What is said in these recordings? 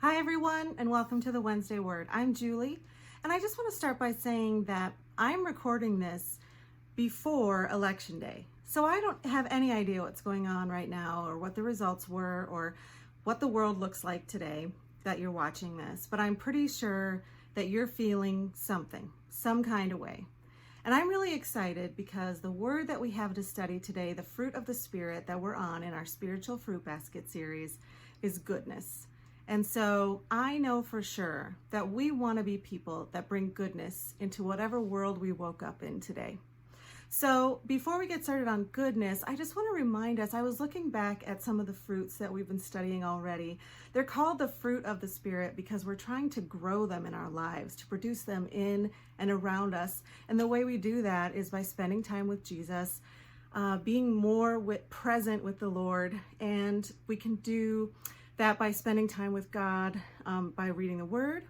Hi everyone, and welcome to the Wednesday Word. I'm Julie, and I just want to start by saying that I'm recording this before Election Day. So I don't have any idea what's going on right now or what the results were or what the world looks like today that you're watching this, but I'm pretty sure that you're feeling something, some kind of way. And I'm really excited because the word that we have to study today, the fruit of the Spirit that we're on in our Spiritual Fruit Basket series, is goodness. And so I know for sure that we want to be people that bring goodness into whatever world we woke up in today. So before we get started on goodness, I just want to remind us, I was looking back at some of the fruits that we've been studying already. They're called the fruit of the Spirit because we're trying to grow them in our lives, to produce them in and around us. And the way we do that is by spending time with Jesus, being more present with the Lord, and we can do that by spending time with God, by reading the Word,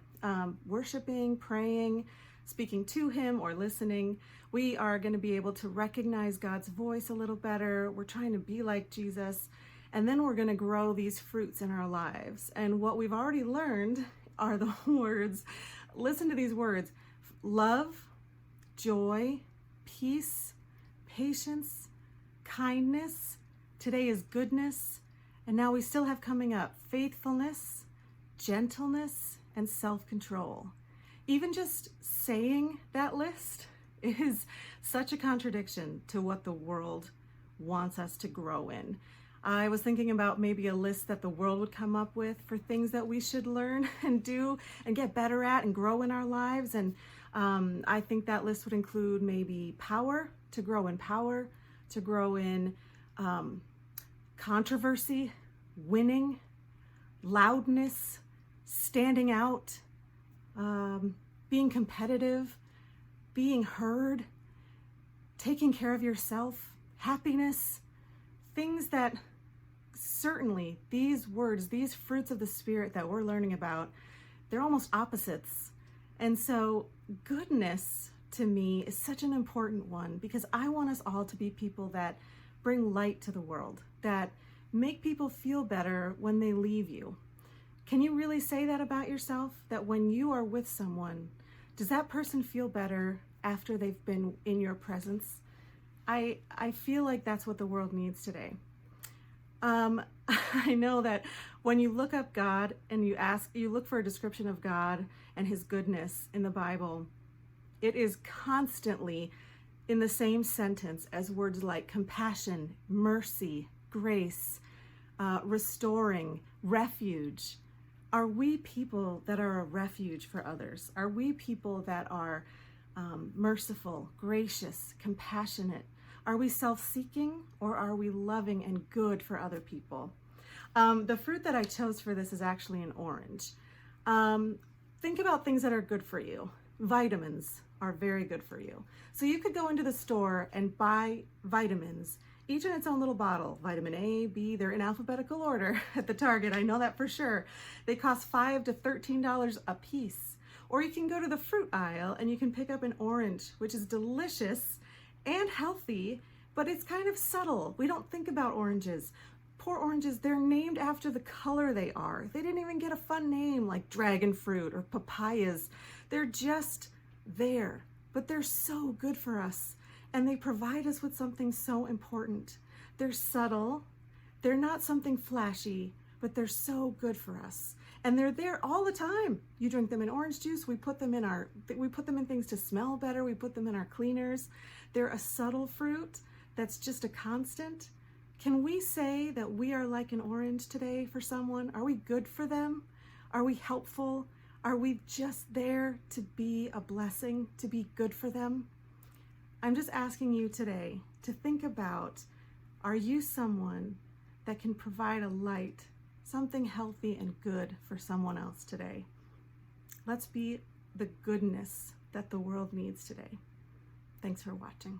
worshiping, praying, speaking to Him, or listening. We are going to be able to recognize God's voice a little better. We're trying to be like Jesus, and then we're going to grow these fruits in our lives. And what we've already learned are the words. Listen to these words: love, joy, peace, patience, kindness. Today is goodness. And now we still have coming up faithfulness, gentleness, and self-control. Even just saying that list is such a contradiction to what the world wants us to grow in. I was thinking about maybe a list that the world would come up with for things that we should learn and do and get better at and grow in our lives. And I think that list would include maybe power, to grow in power, to grow in controversy, winning, loudness, standing out, being competitive, being heard, taking care of yourself, happiness, things that certainly these words, these fruits of the Spirit that we're learning about, they're almost opposites. And so goodness to me is such an important one because I want us all to be people that bring light to the world, that make people feel better when they leave you. Can you really say that about yourself? That when you are with someone, does that person feel better after they've been in your presence? I feel like that's what the world needs today. I know that when you look up God and you look for a description of God and His goodness in the Bible, it is constantly in the same sentence as words like compassion, mercy, grace, restoring, refuge. Are we people that are a refuge for others? Are we people that are merciful, gracious, compassionate? Are we self-seeking, or are we loving and good for other people? The fruit that I chose for this is actually an orange. Think about things that are good for you. Vitamins are very good for you. So you could go into the store and buy vitamins, each in its own little bottle. Vitamin A, B, they're in alphabetical order at the Target. I know that for sure. They cost $5 to $13 a piece. Or you can go to the fruit aisle and you can pick up an orange, which is delicious and healthy, but it's kind of subtle. We don't think about oranges. Poor oranges, they're named after the color they are. They didn't even get a fun name like dragon fruit or papayas. They're just there, but they're so good for us. And they provide us with something so important. They're subtle. They're not something flashy, but they're so good for us. And they're there all the time. You drink them in orange juice. We put them in things to smell better. We put them in our cleaners. They're a subtle fruit that's just a constant. Can we say that we are like an orange today for someone? Are we good for them? Are we helpful? Are we just there to be a blessing, to be good for them? I'm just asking you today to think about, are you someone that can provide a light, something healthy and good for someone else today? Let's be the goodness that the world needs today. Thanks for watching.